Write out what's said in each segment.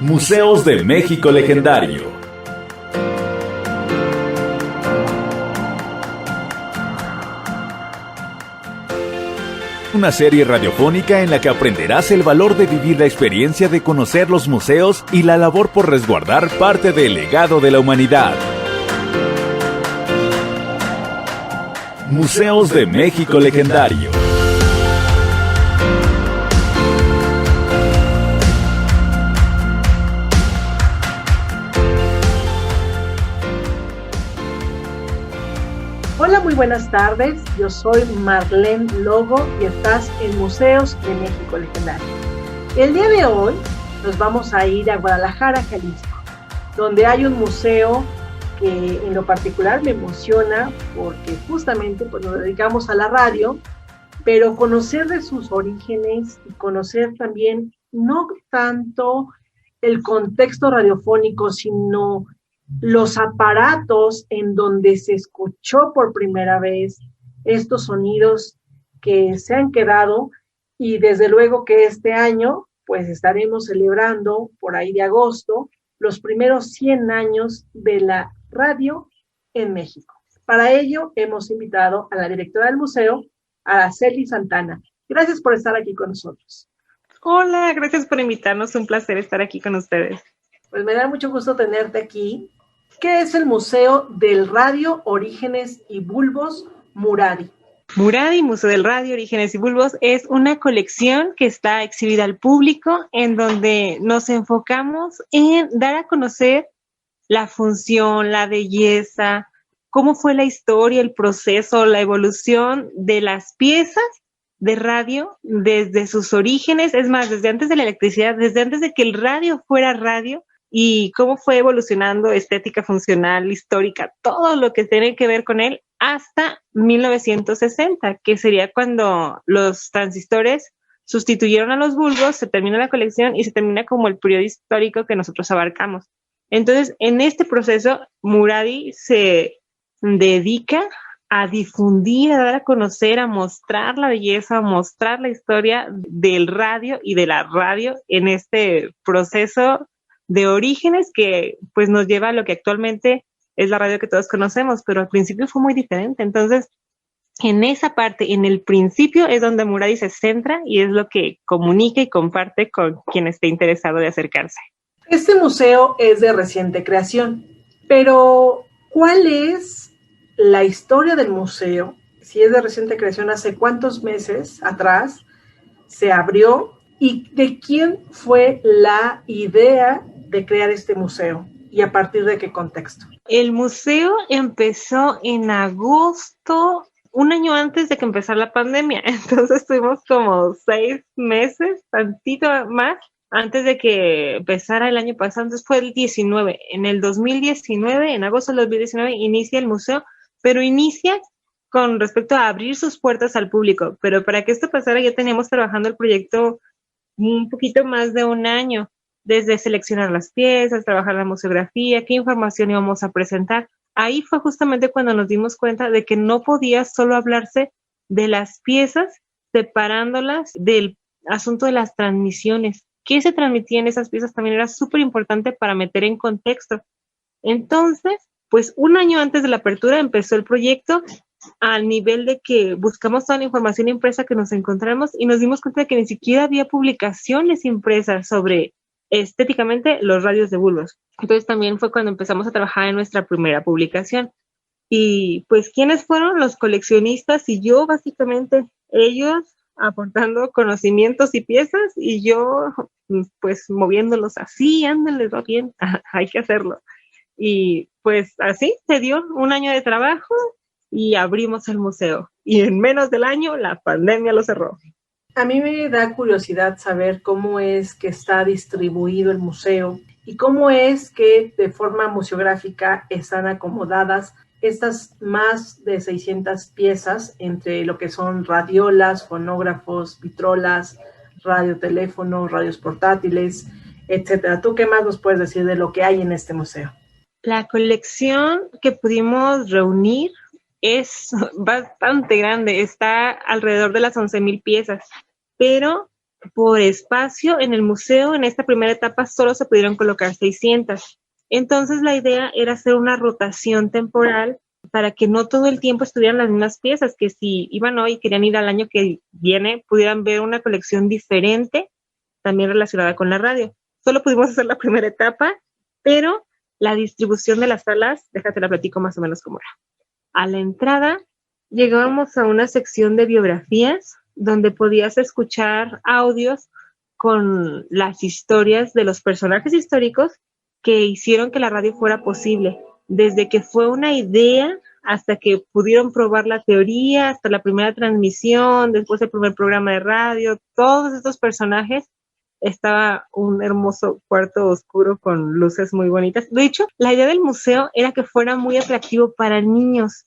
Museos de México Legendario. Una serie radiofónica en la que aprenderás el valor de vivir la experiencia de conocer los museos y la labor por resguardar parte del legado de la humanidad. Museos de México Legendario. Hola, muy buenas tardes. Yo soy Marlene Logo y estás en Museos de México Legendario. El día de hoy nos vamos a ir a Guadalajara, Jalisco, donde hay un museo que en lo particular me emociona porque justamente pues, nos dedicamos a la radio, pero conocer de sus orígenes y conocer también no tanto el contexto radiofónico, sino los aparatos en donde se escuchó por primera vez estos sonidos que se han quedado, y desde luego que este año pues estaremos celebrando por ahí de agosto los primeros 100 años de la radio en México. Para ello hemos invitado a la directora del museo, Araceli Santana. Gracias por estar aquí con nosotros. Hola, gracias por invitarnos, un placer estar aquí con ustedes. Pues me da mucho gusto tenerte aquí. ¿Qué es el Museo del Radio, Orígenes y Bulbos Muradi? Muradi, Museo del Radio, Orígenes y Bulbos, es una colección que está exhibida al público en donde nos enfocamos en dar a conocer la función, la belleza, cómo fue la historia, el proceso, la evolución de las piezas de radio desde sus orígenes, es más, desde antes de la electricidad, desde antes de que el radio fuera radio, y cómo fue evolucionando estética, funcional, histórica, todo lo que tiene que ver con él hasta 1960, que sería cuando los transistores sustituyeron a los bulbos, se termina la colección y se termina como el periodo histórico que nosotros abarcamos. Entonces, en este proceso, Muradi se dedica a difundir, a dar a conocer, a mostrar la belleza, a mostrar la historia del radio y de la radio en este proceso de orígenes que pues nos lleva a lo que actualmente es la radio que todos conocemos, pero al principio fue muy diferente. Entonces, en esa parte, en el principio es donde Muradi se centra y es lo que comunica y comparte con quien esté interesado de acercarse. Este museo es de reciente creación, pero ¿cuál es la historia del museo? Si es de reciente creación, ¿hace cuántos meses atrás se abrió? ¿Y de quién fue la idea de crear este museo? ¿Y a partir de qué contexto? El museo empezó en agosto, un año antes de que empezara la pandemia. Entonces tuvimos como 6 meses, tantito más, antes de que empezara el año pasado. Entonces fue el 19. En el 2019, en agosto del 2019, inicia el museo, pero inicia con respecto a abrir sus puertas al público. Pero para que esto pasara ya teníamos trabajando el proyecto un poquito más de un año, desde seleccionar las piezas, trabajar la museografía, qué información íbamos a presentar. Ahí fue justamente cuando nos dimos cuenta de que no podía solo hablarse de las piezas, separándolas del asunto de las transmisiones. ¿Qué se transmitía en esas piezas? También era súper importante para meter en contexto. Entonces, pues un año antes de la apertura empezó el proyecto, al nivel de que buscamos toda la información impresa que nos encontramos y nos dimos cuenta de que ni siquiera había publicaciones impresas sobre estéticamente los radios de bulbos. Entonces también fue cuando empezamos a trabajar en nuestra primera publicación. Y pues, ¿quiénes fueron? Los coleccionistas y yo, básicamente, ellos aportando conocimientos y piezas y yo pues moviéndolos así, ándale, va bien, hay que hacerlo. Y pues así se dio un año de trabajo y abrimos el museo. Y en menos del año la pandemia lo cerró. A mí me da curiosidad saber cómo es que está distribuido el museo y cómo es que de forma museográfica están acomodadas estas más de 600 piezas entre lo que son radiolas, fonógrafos, vitrolas, radioteléfonos, radios portátiles, etcétera. ¿Tú qué más nos puedes decir de lo que hay en este museo? La colección que pudimos reunir es bastante grande, está alrededor de las 11,000 piezas, pero por espacio en el museo, en esta primera etapa, solo se pudieron colocar 600. Entonces la idea era hacer una rotación temporal para que no todo el tiempo estuvieran las mismas piezas, que si iban hoy y querían ir al año que viene, pudieran ver una colección diferente, también relacionada con la radio. Solo pudimos hacer la primera etapa, pero la distribución de las salas, déjate la platico más o menos cómo era. A la entrada llegábamos a una sección de biografías donde podías escuchar audios con las historias de los personajes históricos que hicieron que la radio fuera posible, desde que fue una idea hasta que pudieron probar la teoría, hasta la primera transmisión, después el primer programa de radio, todos estos personajes. Estaba un hermoso cuarto oscuro con luces muy bonitas. De hecho, la idea del museo era que fuera muy atractivo para niños,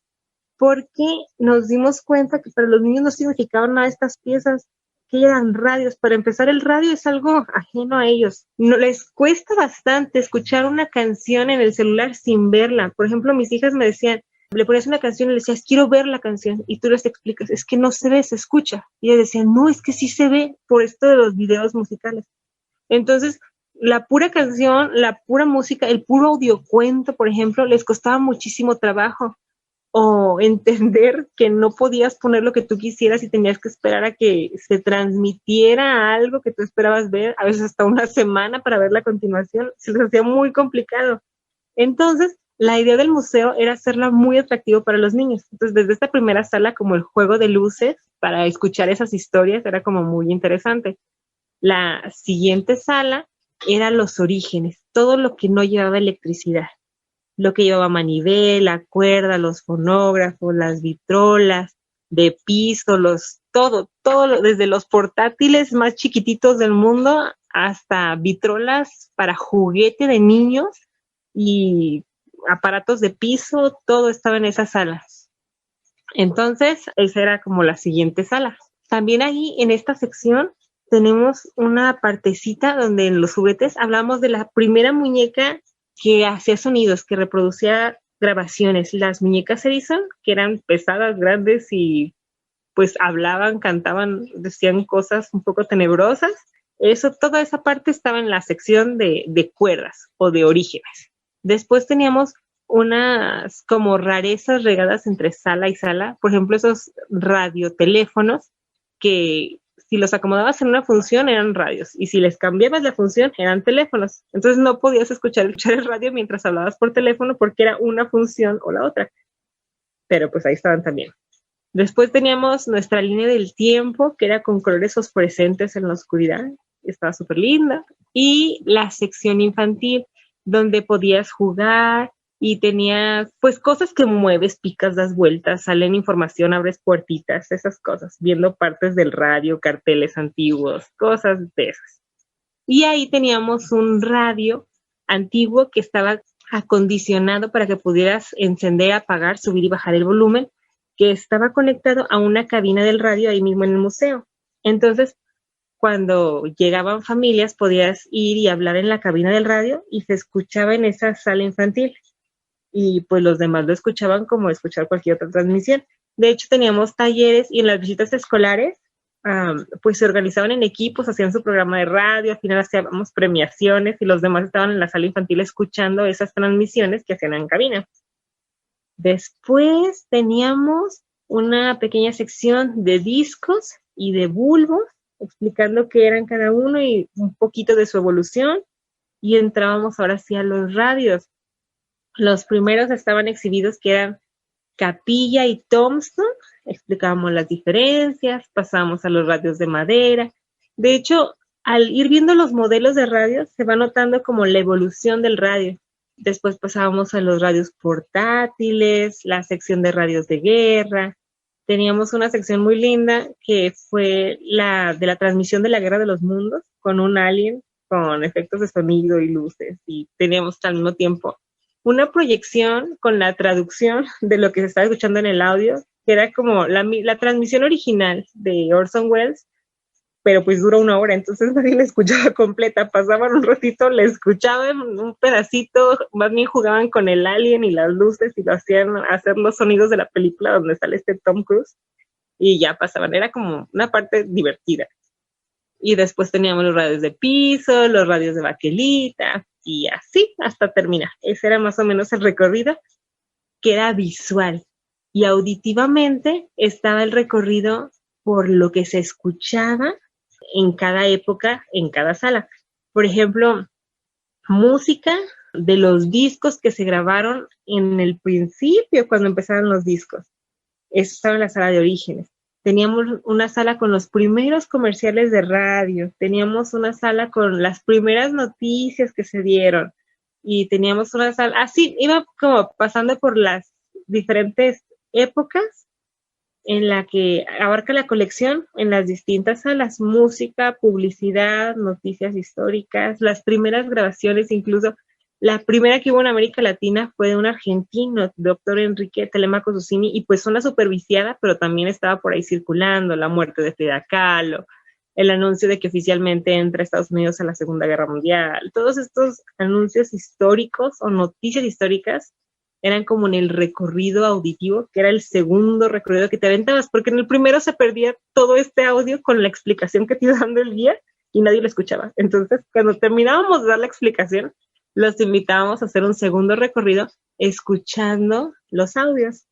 porque nos dimos cuenta que para los niños no significaban nada estas piezas, que eran radios. Para empezar, el radio es algo ajeno a ellos. No les cuesta bastante escuchar una canción en el celular sin verla. Por ejemplo, mis hijas me decían, le ponías una canción y le decías, quiero ver la canción, y tú les explicas, es que no se ve, se escucha. Y ellas decían, no, es que sí se ve por esto de los videos musicales. Entonces, la pura canción, la pura música, el puro audiocuento, por ejemplo, les costaba muchísimo trabajo. O entender que no podías poner lo que tú quisieras y tenías que esperar a que se transmitiera algo que tú esperabas ver, a veces hasta una semana para ver la continuación, se les hacía muy complicado. Entonces, la idea del museo era hacerla muy atractivo para los niños. Entonces, desde esta primera sala, como el juego de luces, para escuchar esas historias, era como muy interesante. La siguiente sala era los orígenes, todo lo que no llevaba electricidad. Lo que llevaba manivela, cuerda, los fonógrafos, las vitrolas de piso, todo, desde los portátiles más chiquititos del mundo hasta vitrolas para juguete de niños y aparatos de piso, todo estaba en esas salas. Entonces, esa era como la siguiente sala. También ahí, en esta sección, tenemos una partecita donde en los juguetes hablamos de la primera muñeca que hacía sonidos, que reproducía grabaciones. Las muñecas Edison, que eran pesadas, grandes y pues hablaban, cantaban, decían cosas un poco tenebrosas. Toda esa parte estaba en la sección de cuerdas o de orígenes. Después teníamos unas como rarezas regadas entre sala y sala, por ejemplo, esos radioteléfonos que si los acomodabas en una función eran radios y si les cambiabas la función eran teléfonos. Entonces no podías escuchar el radio mientras hablabas por teléfono porque era una función o la otra. Pero pues ahí estaban también. Después teníamos nuestra línea del tiempo, que era con colores fosforescentes en la oscuridad. Estaba súper linda. Y la sección infantil, donde podías jugar y tenías pues cosas que mueves, picas, das vueltas, salen información, abres puertitas, esas cosas, viendo partes del radio, carteles antiguos, cosas de esas. Y ahí teníamos un radio antiguo que estaba acondicionado para que pudieras encender, apagar, subir y bajar el volumen, que estaba conectado a una cabina del radio ahí mismo en el museo. Entonces, cuando llegaban familias, podías ir y hablar en la cabina del radio y se escuchaba en esa sala infantil. Y pues los demás lo escuchaban como escuchar cualquier otra transmisión. De hecho, teníamos talleres y en las visitas escolares, pues se organizaban en equipos, hacían su programa de radio, al final hacíamos premiaciones y los demás estaban en la sala infantil escuchando esas transmisiones que hacían en cabina. Después teníamos una pequeña sección de discos y de bulbos, explicando qué eran cada uno y un poquito de su evolución. Y entrábamos ahora sí a los radios. Los primeros estaban exhibidos que eran Capilla y Thomson, explicábamos las diferencias, pasábamos a los radios de madera. De hecho, al ir viendo los modelos de radios, se va notando como la evolución del radio. Después pasábamos a los radios portátiles, la sección de radios de guerra. Teníamos una sección muy linda que fue la de la transmisión de la Guerra de los Mundos, con un alien, con efectos de sonido y luces. Y teníamos al mismo tiempo una proyección con la traducción de lo que se estaba escuchando en el audio, que era como la transmisión original de Orson Welles, pero pues dura 1 hora, entonces nadie la escuchaba completa, pasaban un ratito, la escuchaban un pedacito, más bien jugaban con el alien y las luces y lo hacían hacer los sonidos de la película donde sale Tom Cruise y ya pasaban, era como una parte divertida. Y después teníamos los radios de piso, los radios de baquelita y así hasta terminar. Ese era más o menos el recorrido, que era visual, y auditivamente estaba el recorrido por lo que se escuchaba en cada época, en cada sala. Por ejemplo, música de los discos que se grabaron en el principio, cuando empezaron los discos. Eso estaba en la sala de orígenes. Teníamos una sala con los primeros comerciales de radio, teníamos una sala con las primeras noticias que se dieron, y teníamos una sala, así iba como pasando por las diferentes épocas en la que abarca la colección en las distintas salas: música, publicidad, noticias históricas, las primeras grabaciones, incluso la primera que hubo en América Latina fue de un argentino, doctor Enrique Telemaco Susini, y pues una superviciada, pero también estaba por ahí circulando la muerte de Frida Kahlo, el anuncio de que oficialmente entra Estados Unidos a la Segunda Guerra Mundial. Todos estos anuncios históricos o noticias históricas eran como en el recorrido auditivo, que era el segundo recorrido que te aventabas, porque en el primero se perdía todo este audio con la explicación que te iba dando el guía y nadie lo escuchaba. Entonces, cuando terminábamos de dar la explicación, los invitábamos a hacer un segundo recorrido escuchando los audios.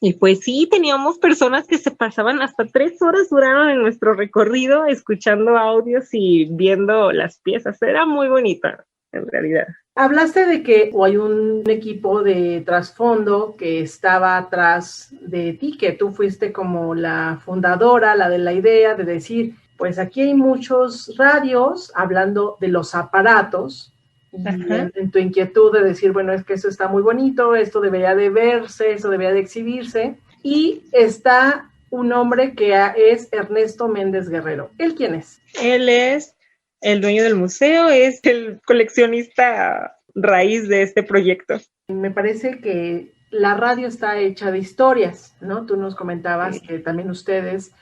Y pues sí, teníamos personas que se pasaban hasta 3 horas, duraron en nuestro recorrido escuchando audios y viendo las piezas. Era muy bonita, en realidad. Hablaste de que hay un equipo de trasfondo que estaba atrás de ti, que tú fuiste como la fundadora, la de la idea de decir, pues aquí hay muchos radios hablando de los aparatos, y en tu inquietud de decir, bueno, es que eso está muy bonito, esto debería de verse, eso debería de exhibirse, y está un hombre que es Ernesto Méndez Guerrero. ¿Él quién es? Él es el dueño del museo, es el coleccionista raíz de este proyecto. Me parece que la radio está hecha de historias, ¿no? Tú nos comentabas que también ustedes,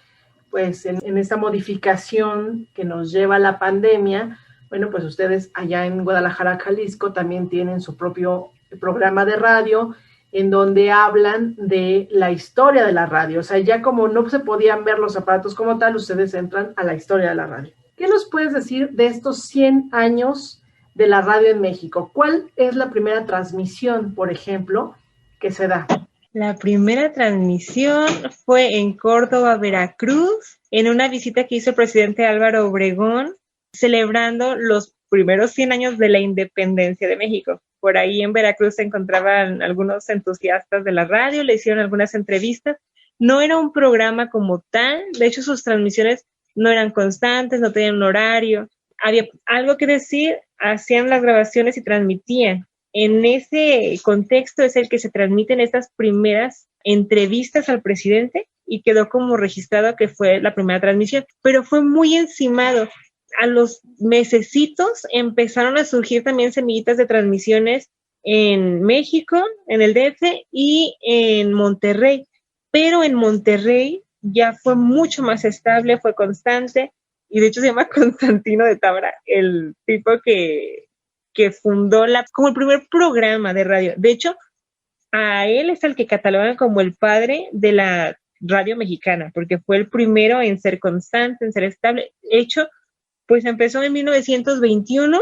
pues en esta modificación que nos lleva a la pandemia, bueno, pues ustedes allá en Guadalajara, Jalisco, también tienen su propio programa de radio en donde hablan de la historia de la radio. O sea, ya como no se podían ver los aparatos como tal, ustedes entran a la historia de la radio. ¿Qué nos puedes decir de estos 100 años de la radio en México? ¿Cuál es la primera transmisión, por ejemplo, que se da? La primera transmisión fue en Córdoba, Veracruz, en una visita que hizo el presidente Álvaro Obregón, celebrando los primeros 100 años de la independencia de México. Por ahí en Veracruz se encontraban algunos entusiastas de la radio, le hicieron algunas entrevistas. No era un programa como tal, de hecho sus transmisiones no eran constantes, no tenían un horario. Había algo que decir, hacían las grabaciones y transmitían. En ese contexto es el que se transmiten estas primeras entrevistas al presidente y quedó como registrado que fue la primera transmisión, pero fue muy encimado. A los mesecitos empezaron a surgir también semillitas de transmisiones en México, en el DF y en Monterrey, pero en Monterrey ya fue mucho más estable, fue constante, y de hecho se llama Constantino de Tábara, el tipo que fundó como el primer programa de radio. De hecho, a él es el que catalogan como el padre de la radio mexicana, porque fue el primero en ser constante, en ser estable. De hecho, pues empezó en 1921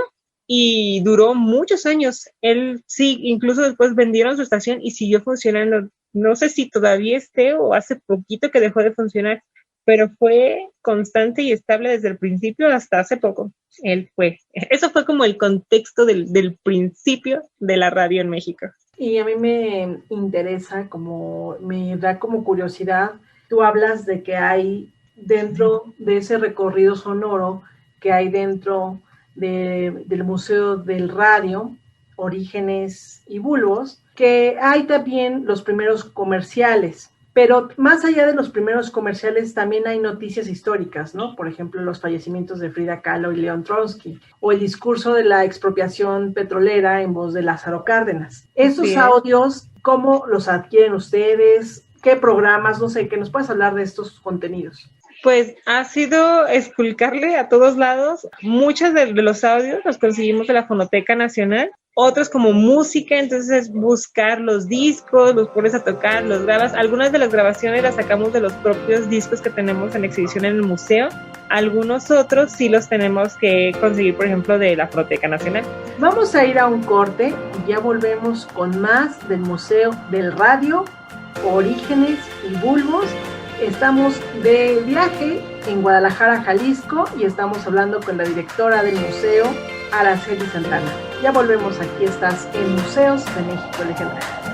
y duró muchos años. Él sí, incluso después vendieron su estación y siguió funcionando. No sé si todavía esté o hace poquito que dejó de funcionar, pero fue constante y estable desde el principio hasta hace poco. Eso fue como el contexto del principio de la radio en México. Y a mí me interesa, me da como curiosidad, tú hablas de que hay dentro de ese recorrido sonoro que hay dentro del Museo del Radio, Orígenes y Bulbos, que hay también los primeros comerciales, pero más allá de los primeros comerciales también hay noticias históricas, ¿no? Por ejemplo, los fallecimientos de Frida Kahlo y León Trotsky, o el discurso de la expropiación petrolera en voz de Lázaro Cárdenas. Esos audios, ¿cómo los adquieren ustedes? ¿Qué programas? No sé, que nos puedas hablar de estos contenidos. Pues ha sido esculcarle a todos lados. Muchos de los audios los conseguimos de la Fonoteca Nacional, otros como música, entonces buscar los discos, los pones a tocar, los grabas. Algunas de las grabaciones las sacamos de los propios discos que tenemos en exhibición en el museo. Algunos otros sí los tenemos que conseguir, por ejemplo, de la Fonoteca Nacional. Vamos a ir a un corte y ya volvemos con más del Museo del Radio, Orígenes y Bulbos. Estamos de viaje en Guadalajara, Jalisco, y estamos hablando con la directora del museo, Araceli Santana. Ya volvemos, aquí estás en Museos de México Legendario.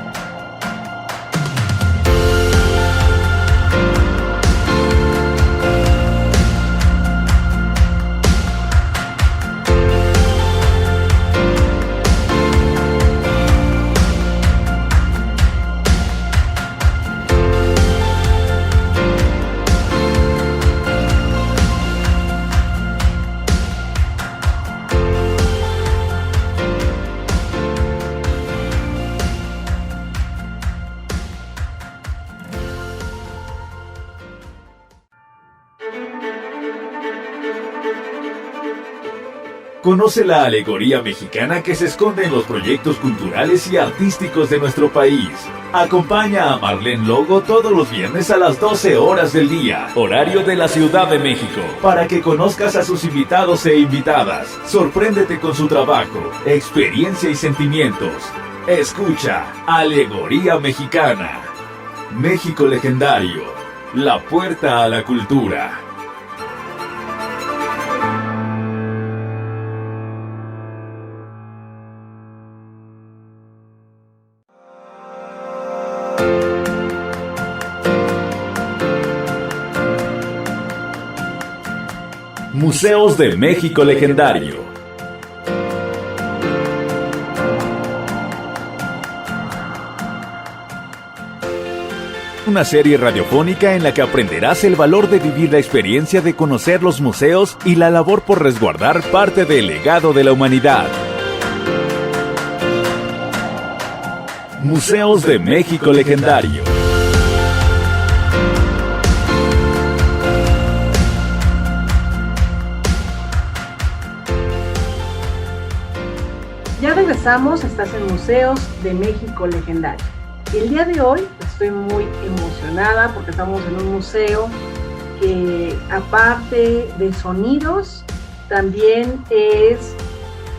Conoce la alegoría mexicana que se esconde en los proyectos culturales y artísticos de nuestro país. Acompaña a Marlene Logo todos los viernes a las 12 horas del día, horario de la Ciudad de México, para que conozcas a sus invitados e invitadas. Sorpréndete con su trabajo, experiencia y sentimientos. Escucha Alegoría Mexicana. México Legendario, la puerta a la cultura. Museos de México Legendario. Una serie radiofónica en la que aprenderás el valor de vivir la experiencia de conocer los museos y la labor por resguardar parte del legado de la humanidad. Museos de México Legendario. Ya regresamos, estás en Museos de México Legendario. El día de hoy estoy muy emocionada porque estamos en un museo que, aparte de sonidos, también es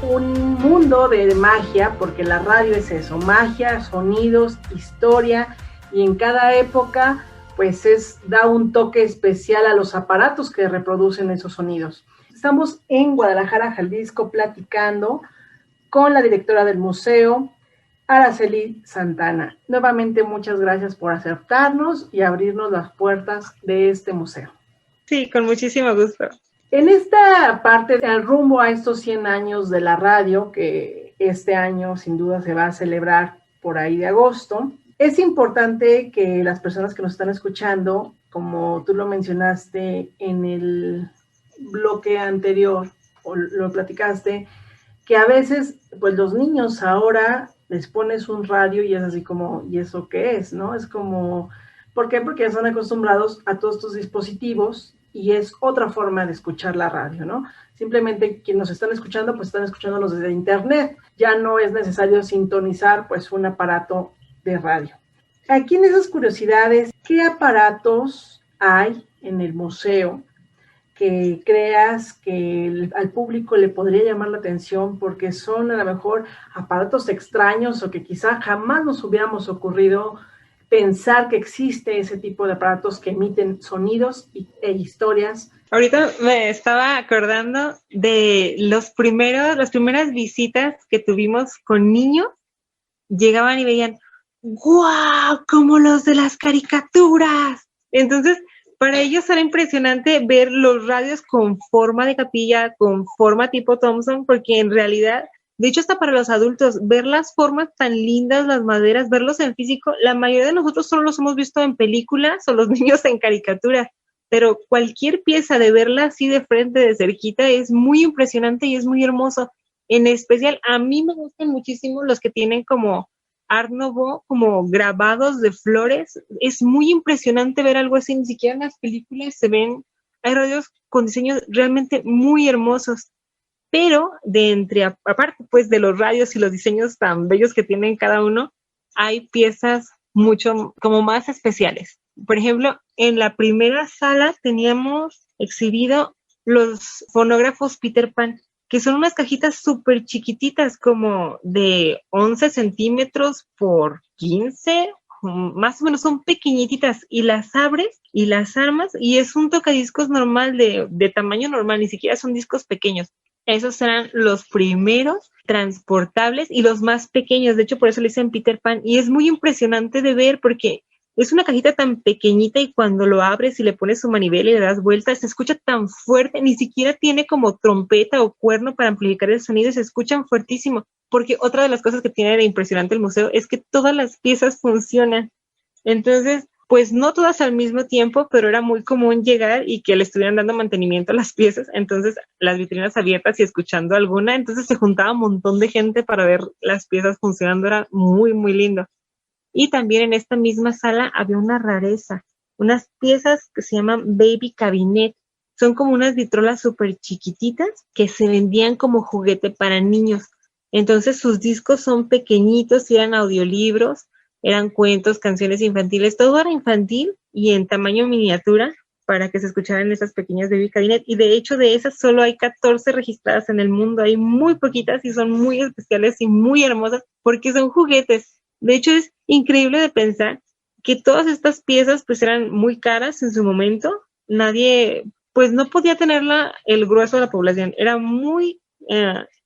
un mundo de magia, porque la radio es eso, magia, sonidos, historia, y en cada época pues da un toque especial a los aparatos que reproducen esos sonidos. Estamos en Guadalajara, Jalisco, platicando con la directora del museo, Araceli Santana. Nuevamente, muchas gracias por aceptarnos y abrirnos las puertas de este museo. Sí, con muchísimo gusto. En esta parte, al rumbo a estos 100 años de la radio, que este año sin duda se va a celebrar por ahí de agosto, es importante que las personas que nos están escuchando, como tú lo mencionaste en el bloque anterior, o lo platicaste, que a veces, pues los niños ahora les pones un radio y es así como, ¿y eso qué es? ¿No? Es como, ¿por qué? Porque ya están acostumbrados a todos estos dispositivos y es otra forma de escuchar la radio, ¿no? Simplemente quienes nos están escuchando, pues están escuchándonos desde internet. Ya no es necesario sintonizar, pues, un aparato de radio. Aquí en esas curiosidades, ¿qué aparatos hay en el museo que creas que al público le podría llamar la atención porque son a lo mejor aparatos extraños o que quizá jamás nos hubiéramos ocurrido pensar que existe ese tipo de aparatos que emiten sonidos e historias? Ahorita me estaba acordando de las primeras visitas que tuvimos con niños. Llegaban y veían, ¡guau! Como los de las caricaturas. Entonces, para ellos era impresionante ver los radios con forma de capilla, con forma tipo Thomson, porque en realidad, de hecho hasta para los adultos, ver las formas tan lindas, las maderas, verlos en físico, la mayoría de nosotros solo los hemos visto en películas o los niños en caricaturas, pero cualquier pieza de verla así de frente, de cerquita, es muy impresionante y es muy hermoso. En especial, a mí me gustan muchísimo los que tienen como Art Nouveau, como grabados de flores. Es muy impresionante ver algo así, ni siquiera en las películas se ven hay radios con diseños realmente muy hermosos, pero aparte pues de los radios y los diseños tan bellos que tienen cada uno, hay piezas mucho como más especiales. Por ejemplo, en la primera sala teníamos exhibido los fonógrafos Peter Pan, que son unas cajitas súper chiquititas, como de 11 centímetros por 15, más o menos son pequeñititas, y las abres y las armas, y es un tocadiscos normal, de tamaño normal, ni siquiera son discos pequeños. Esos eran los primeros transportables y los más pequeños, de hecho por eso le dicen Peter Pan, y es muy impresionante de ver porque es una cajita tan pequeñita y cuando lo abres y le pones su manivela y le das vuelta, se escucha tan fuerte, ni siquiera tiene como trompeta o cuerno para amplificar el sonido, se escuchan fuertísimo, porque otra de las cosas que tiene de impresionante el museo es que todas las piezas funcionan. Entonces, pues no todas al mismo tiempo, pero era muy común llegar y que le estuvieran dando mantenimiento a las piezas, entonces las vitrinas abiertas y escuchando alguna, entonces se juntaba un montón de gente para ver las piezas funcionando, era muy, muy lindo. Y también en esta misma sala había una rareza, unas piezas que se llaman Baby Cabinet. Son como unas vitrolas súper chiquititas que se vendían como juguete para niños. Entonces sus discos son pequeñitos y eran audiolibros, eran cuentos, canciones infantiles, todo era infantil y en tamaño miniatura para que se escucharan esas pequeñas Baby Cabinet. Y de hecho de esas solo hay 14 registradas en el mundo, hay muy poquitas y son muy especiales y muy hermosas porque son juguetes. De hecho, es increíble de pensar que todas estas piezas pues eran muy caras en su momento. Nadie, pues no podía tenerla el grueso de la población. Era muy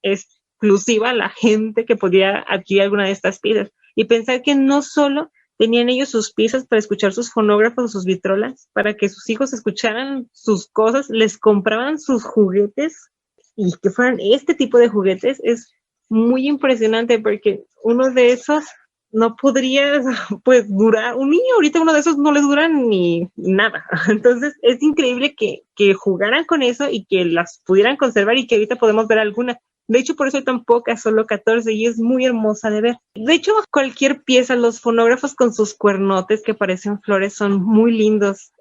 exclusiva la gente que podía adquirir alguna de estas piezas. Y pensar que no solo tenían ellos sus piezas para escuchar sus fonógrafos o sus vitrolas, para que sus hijos escucharan sus cosas, les compraban sus juguetes y que fueran este tipo de juguetes. Es muy impresionante porque uno de esos no podría pues durar, un niño ahorita uno de esos no les dura ni nada, entonces es increíble que jugaran con eso y que las pudieran conservar y que ahorita podemos ver alguna. De hecho, por eso hay tan pocas, solo 14, y es muy hermosa de ver. De hecho, cualquier pieza, los fonógrafos con sus cuernotes que parecen flores son muy lindos.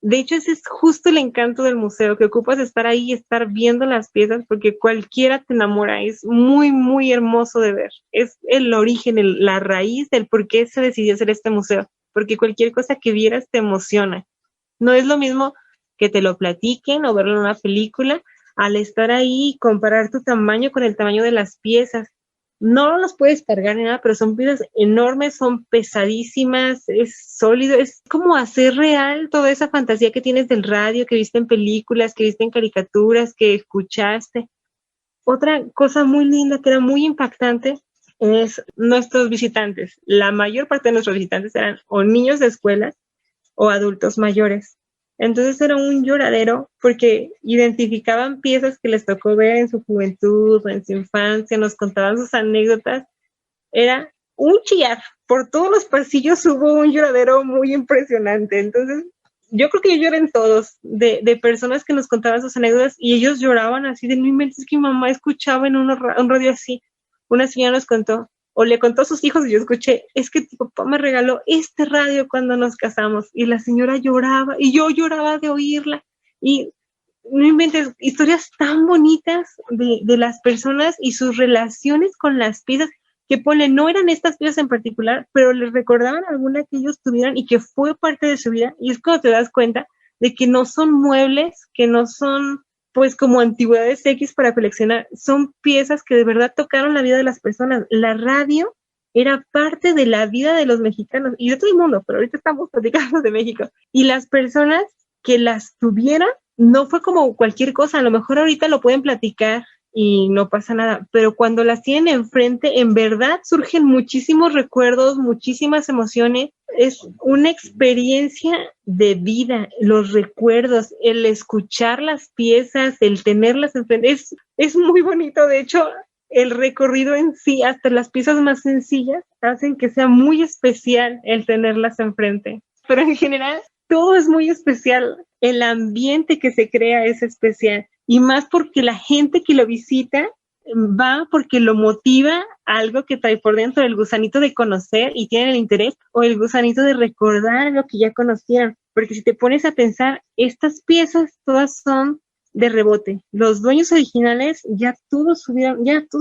De hecho, ese es justo el encanto del museo, que ocupas estar ahí y estar viendo las piezas porque cualquiera te enamora. Es muy, muy hermoso de ver. Es el origen, la raíz del por qué se decidió hacer este museo, porque cualquier cosa que vieras te emociona. No es lo mismo que te lo platiquen o verlo en una película, al estar ahí y comparar tu tamaño con el tamaño de las piezas. No los puedes cargar ni nada, pero son piezas enormes, son pesadísimas, es sólido, es como hacer real toda esa fantasía que tienes del radio, que viste en películas, que viste en caricaturas, que escuchaste. Otra cosa muy linda que era muy impactante es nuestros visitantes. La mayor parte de nuestros visitantes eran o niños de escuelas o adultos mayores. Entonces era un lloradero porque identificaban piezas que les tocó ver en su juventud o en su infancia, nos contaban sus anécdotas. Era un chillar. Por todos los pasillos hubo un lloradero muy impresionante. Entonces yo creo que yo lloré en todos, de personas que nos contaban sus anécdotas y ellos lloraban así de no inventes que mi mamá escuchaba en un radio así. Una señora nos contó, o le contó a sus hijos y yo escuché, es que tu papá me regaló este radio cuando nos casamos, y la señora lloraba y yo lloraba de oírla, y no inventes, historias tan bonitas de las personas y sus relaciones con las piezas, que no eran estas piezas en particular, pero les recordaban alguna que ellos tuvieran y que fue parte de su vida, y es cuando te das cuenta de que no son muebles, que no son pues como antigüedades X para coleccionar, son piezas que de verdad tocaron la vida de las personas. La radio era parte de la vida de los mexicanos y de todo el mundo, pero ahorita estamos platicando de México. Y las personas que las tuvieran, no fue como cualquier cosa, a lo mejor ahorita lo pueden platicar y no pasa nada, pero cuando las tienen enfrente, en verdad surgen muchísimos recuerdos, muchísimas emociones. Es una experiencia de vida, los recuerdos, el escuchar las piezas, el tenerlas enfrente, es muy bonito. De hecho, el recorrido en sí, hasta las piezas más sencillas, hacen que sea muy especial el tenerlas enfrente. Pero en general, todo es muy especial, el ambiente que se crea es especial, y más porque la gente que lo visita va porque lo motiva algo que trae por dentro, el gusanito de conocer y tienen el interés, o el gusanito de recordar lo que ya conocieron. porque si te pones a pensar, estas piezas todas son de rebote. Los dueños originales ya todos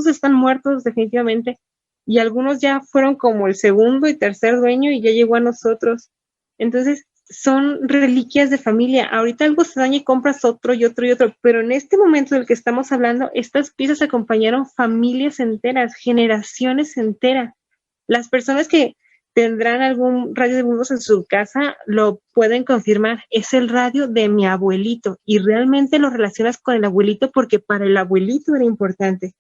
están muertos definitivamente, y algunos ya fueron como el segundo y tercer dueño y ya llegó a nosotros. Entonces, son reliquias de familia. Ahorita algo se daña y compras otro y otro y otro, pero en este momento del que estamos hablando, estas piezas acompañaron familias enteras, generaciones enteras. Las personas que tendrán algún radio de bulbos en su casa lo pueden confirmar. Es el radio de mi abuelito, y realmente lo relacionas con el abuelito porque para el abuelito era importante.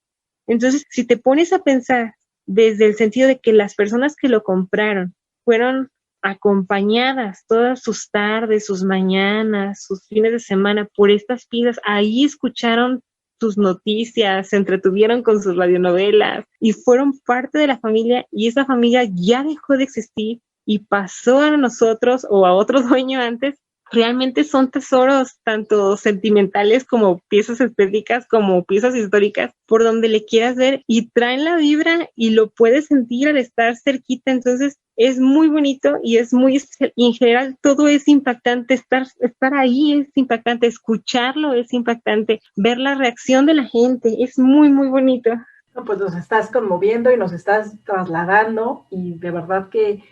Entonces, si te pones a pensar desde el sentido de que las personas que lo compraron fueron acompañadas todas sus tardes, sus mañanas, sus fines de semana por estas piezas, ahí escucharon sus noticias, se entretuvieron con sus radionovelas y fueron parte de la familia, y esa familia ya dejó de existir y pasó a nosotros o a otro dueño antes. Realmente son tesoros tanto sentimentales como piezas estéticas, como piezas históricas, por donde le quieras ver, y traen la vibra y lo puedes sentir al estar cerquita. Entonces es muy bonito y es muy, y en general todo es impactante, estar ahí es impactante, escucharlo es impactante, ver la reacción de la gente, es muy, muy bonito. No, pues nos estás conmoviendo y nos estás trasladando, y de verdad que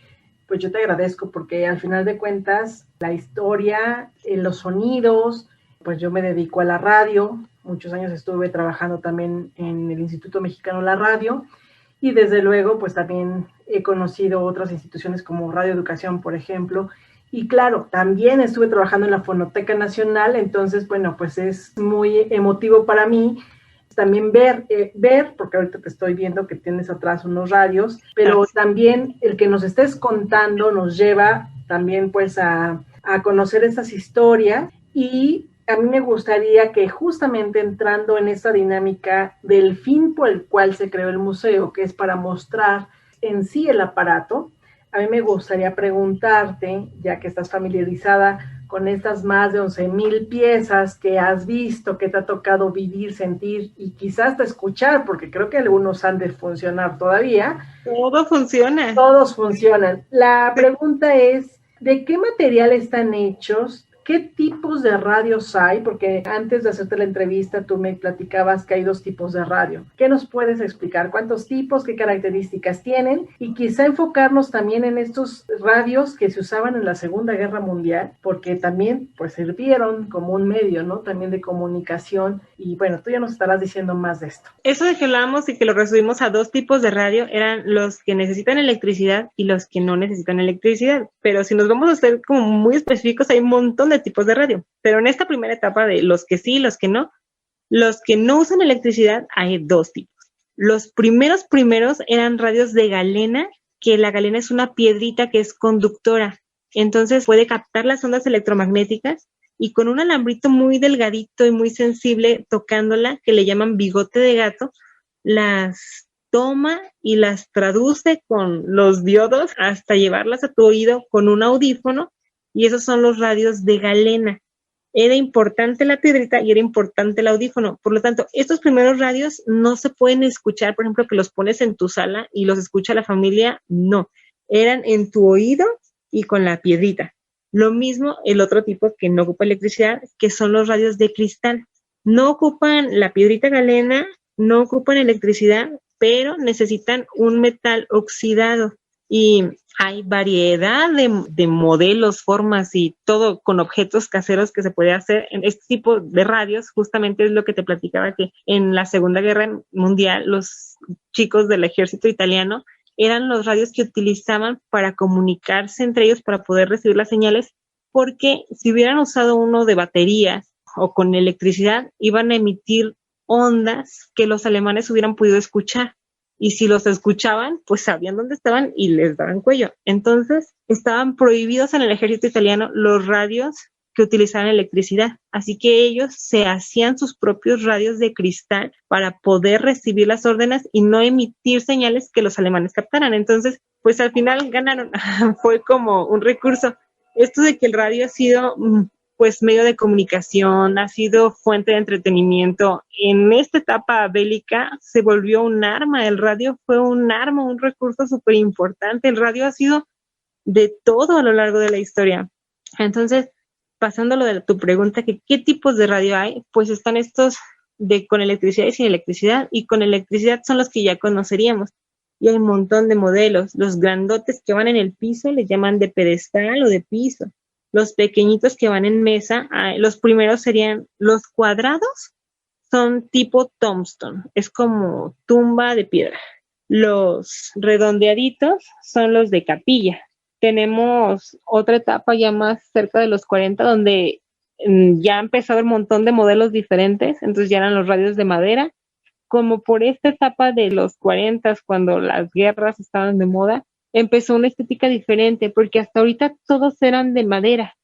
pues yo te agradezco, porque al final de cuentas la historia, los sonidos, pues yo me dedico a la radio, muchos años estuve trabajando también en el Instituto Mexicano de la Radio, y desde luego pues también he conocido otras instituciones como Radio Educación, por ejemplo, y claro, también estuve trabajando en la Fonoteca Nacional. Entonces bueno, pues es muy emotivo para mí también ver, porque ahorita te estoy viendo que tienes atrás unos radios, pero también el que nos estés contando nos lleva también pues a conocer esas historias. Y a mí me gustaría que, justamente entrando en esta dinámica del fin por el cual se creó el museo, que es para mostrar en sí el aparato, a mí me gustaría preguntarte, ya que estás familiarizada con estas más de 11,000 piezas que has visto, que te ha tocado vivir, sentir y quizás hasta escuchar, porque creo que algunos han de funcionar todavía. Todo funciona. Todos funcionan. La pregunta es, ¿de qué material están hechos? ¿Qué tipos de radios hay? Porque antes de hacerte la entrevista tú me platicabas que hay 2 tipos de radio. ¿Qué nos puedes explicar? ¿Cuántos tipos? ¿Qué características tienen? Y quizá enfocarnos también en estos radios que se usaban en la Segunda Guerra Mundial, porque también pues sirvieron como un medio, ¿no? También de comunicación. Y bueno, tú ya nos estarás diciendo más de esto. Eso de que hablamos y que lo resumimos a 2 tipos de radio eran los que necesitan electricidad y los que no necesitan electricidad. Pero si nos vamos a ser como muy específicos, hay un montón de tipos de radio. Pero en esta primera etapa de los que sí y los que no usan electricidad, hay 2 tipos. Los primeros eran radios de galena, que la galena es una piedrita que es conductora. Entonces puede captar las ondas electromagnéticas, y con un alambrito muy delgadito y muy sensible tocándola, que le llaman bigote de gato, las toma y las traduce con los diodos hasta llevarlas a tu oído con un audífono, y esos son los radios de galena. Era importante la piedrita y era importante el audífono. Por lo tanto, estos primeros radios no se pueden escuchar, por ejemplo, que los pones en tu sala y los escucha la familia, no. Eran en tu oído y con la piedrita. Lo mismo el otro tipo que no ocupa electricidad, que son los radios de cristal. No ocupan la piedrita galena, no ocupan electricidad, pero necesitan un metal oxidado. Y hay variedad de modelos, formas y todo con objetos caseros que se puede hacer en este tipo de radios. Justamente es lo que te platicaba, que en la Segunda Guerra Mundial los chicos del ejército italiano eran los radios que utilizaban para comunicarse entre ellos, para poder recibir las señales, porque si hubieran usado uno de baterías o con electricidad, iban a emitir ondas que los alemanes hubieran podido escuchar. Y si los escuchaban, pues sabían dónde estaban y les daban cuello. Entonces, estaban prohibidos en el ejército italiano los radios que utilizaban electricidad. Así que ellos se hacían sus propios radios de cristal para poder recibir las órdenes y no emitir señales que los alemanes captaran. Entonces, pues al final ganaron. Fue como un recurso. Esto de que el radio ha sido pues medio de comunicación, ha sido fuente de entretenimiento. En esta etapa bélica se volvió un arma. El radio fue un arma, un recurso súper importante. El radio ha sido de todo a lo largo de la historia. Entonces, pasando lo de tu pregunta, que ¿qué tipos de radio hay? Pues están estos de con electricidad y sin electricidad, y con electricidad son los que ya conoceríamos. Y hay un montón de modelos. Los grandotes que van en el piso les llaman de pedestal o de piso. Los pequeñitos que van en mesa, los primeros serían los cuadrados, son tipo tombstone, es como tumba de piedra. Los redondeaditos son los de capilla. Tenemos otra etapa ya más cerca de los 40 donde ya ha empezado un montón de modelos diferentes, entonces ya eran los radios de madera. Como por esta etapa de los 40, cuando las guerras estaban de moda, empezó una estética diferente, porque hasta ahorita todos eran de madera,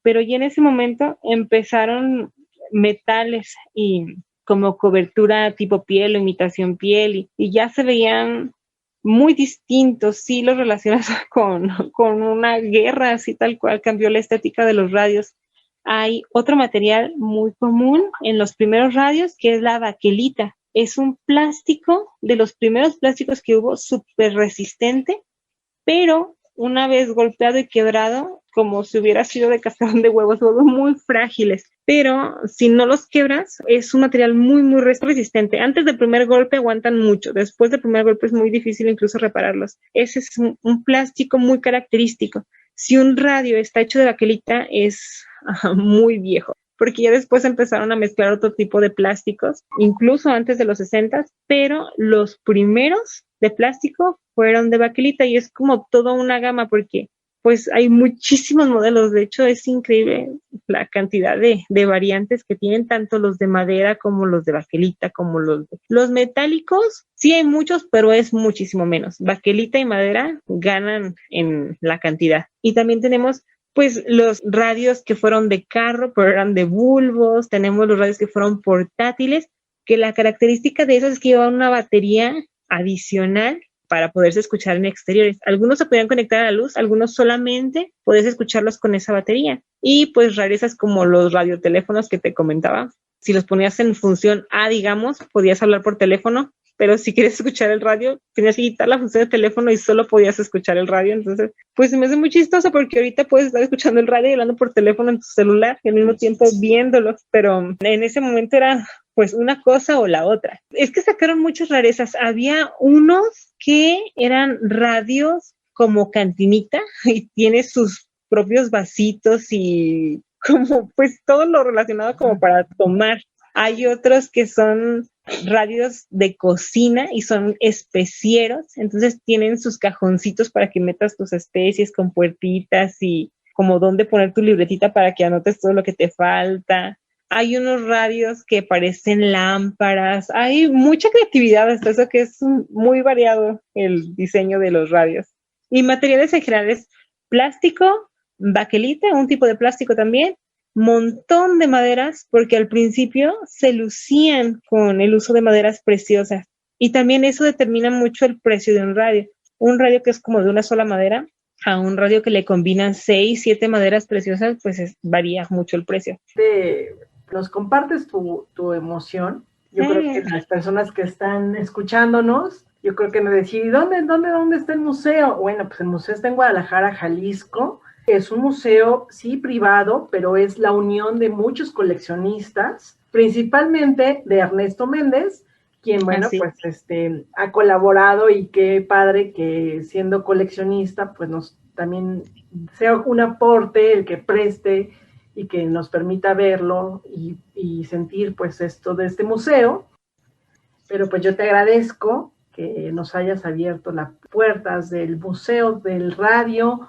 pero ya en ese momento empezaron metales y como cobertura tipo piel o imitación piel, y ya se veían muy distintos. Sí los relacionas con una guerra, así tal cual cambió la estética de los radios. Hay otro material muy común en los primeros radios que es la baquelita. Es un plástico, de los primeros plásticos que hubo, súper resistente, pero una vez golpeado y quebrado, como si hubiera sido de cascarón de huevos, huevos muy frágiles. Pero si no los quebras, es un material muy, muy resistente. Antes del primer golpe aguantan mucho. Después del primer golpe es muy difícil incluso repararlos. Ese es un plástico muy característico. Si un radio está hecho de baquelita, es muy viejo, porque ya después empezaron a mezclar otro tipo de plásticos, incluso antes de los 60, pero los primeros de plástico fueron de baquelita, y es como toda una gama, porque pues hay muchísimos modelos. De hecho es increíble la cantidad de variantes que tienen, tanto los de madera como los de baquelita, como los metálicos. Sí hay muchos, pero es muchísimo menos. Baquelita y madera ganan en la cantidad. Y también tenemos pues los radios que fueron de carro, pero eran de bulbos. Tenemos los radios que fueron portátiles, que la característica de esos es que llevaban una batería adicional para poderse escuchar en exteriores. Algunos se podían conectar a la luz, algunos solamente podías escucharlos con esa batería. Y pues rarezas como los radioteléfonos que te comentaba. Si los ponías en función A, digamos, podías hablar por teléfono, pero si quieres escuchar el radio, tenías que quitar la función de teléfono y solo podías escuchar el radio. Entonces, pues me hace muy chistoso, porque ahorita puedes estar escuchando el radio y hablando por teléfono en tu celular y al mismo tiempo viéndolo, pero en ese momento era pues una cosa o la otra. Es que sacaron muchas rarezas. Había unos que eran radios como cantinita y tiene sus propios vasitos y como pues todo lo relacionado como para tomar. Hay otros que son radios de cocina y son especieros, entonces tienen sus cajoncitos para que metas tus especies con puertitas y como dónde poner tu libretita para que anotes todo lo que te falta. Hay unos radios que parecen lámparas. Hay mucha creatividad, hasta eso que es muy variado el diseño de los radios. Y materiales en general es plástico, baquelita, un tipo de plástico también, montón de maderas, porque al principio se lucían con el uso de maderas preciosas. Y también eso determina mucho el precio de un radio. Un radio que es como de una sola madera, a un radio que le combinan 6, 7 maderas preciosas, pues varía mucho el precio. Nos compartes tu emoción. Yo creo que las personas que están escuchándonos, yo creo que me decían, ¿dónde está el museo? Bueno, pues el museo está en Guadalajara, Jalisco. Es un museo, sí, privado, pero es la unión de muchos coleccionistas, principalmente de Ernesto Méndez, quien, bueno, pues ha colaborado, y qué padre que siendo coleccionista, pues nos también sea un aporte el que preste y que nos permita verlo y sentir pues esto de este museo. Pero pues yo te agradezco que nos hayas abierto las puertas del Museo del Radio,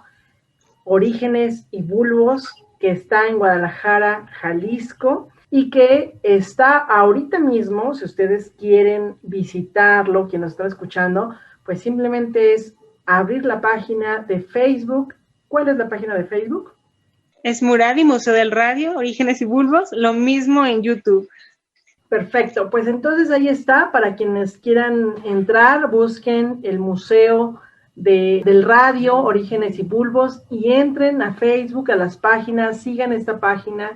Orígenes y Bulbos, que está en Guadalajara, Jalisco, y que está ahorita mismo. Si ustedes quieren visitarlo, quienes nos están escuchando, pues simplemente es abrir la página de Facebook. ¿Cuál es la página de Facebook? Es Mural y Museo del Radio, Orígenes y Bulbos, lo mismo en YouTube. Perfecto, pues entonces ahí está, para quienes quieran entrar, busquen el Museo del Radio, Orígenes y Bulbos, y entren a Facebook, a las páginas, sigan esta página,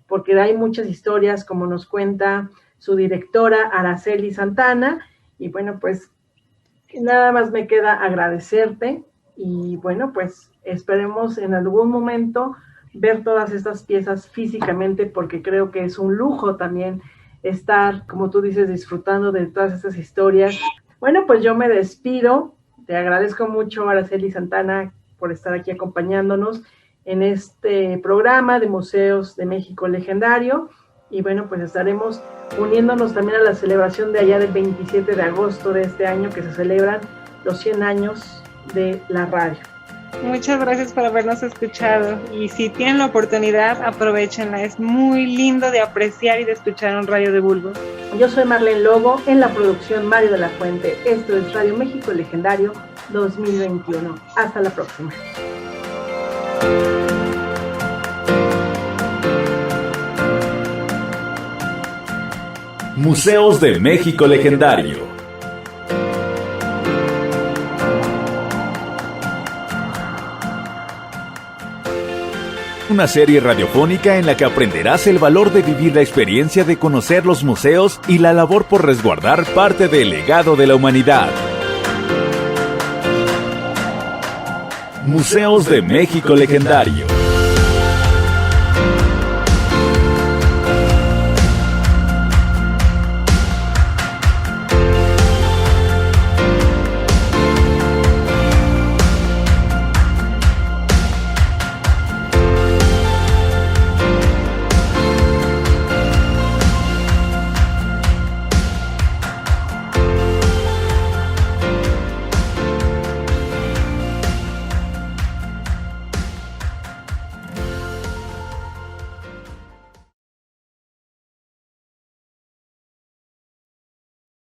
porque hay muchas historias, como nos cuenta su directora, Araceli Santana. Y bueno, pues nada más me queda agradecerte, y bueno, pues esperemos en algún momento ver todas estas piezas físicamente, porque creo que es un lujo también estar, como tú dices, disfrutando de todas estas historias. Bueno, pues yo me despido. Te agradezco mucho, Araceli Santana, por estar aquí acompañándonos en este programa de Museos de México Legendario. Y bueno, pues estaremos uniéndonos también a la celebración de allá del 27 de agosto de este año, que se celebran los 100 años de la radio. Muchas gracias por habernos escuchado, y si tienen la oportunidad, aprovechenla. Es muy lindo de apreciar y de escuchar un Radio de Bulbo. Yo soy Marlene Logo, en la producción Mario de la Fuente. Esto es Radio México Legendario 2021. Hasta la próxima. Museos de México Legendario. Una serie radiofónica en la que aprenderás el valor de vivir la experiencia de conocer los museos y la labor por resguardar parte del legado de la humanidad. Museos de México Legendario.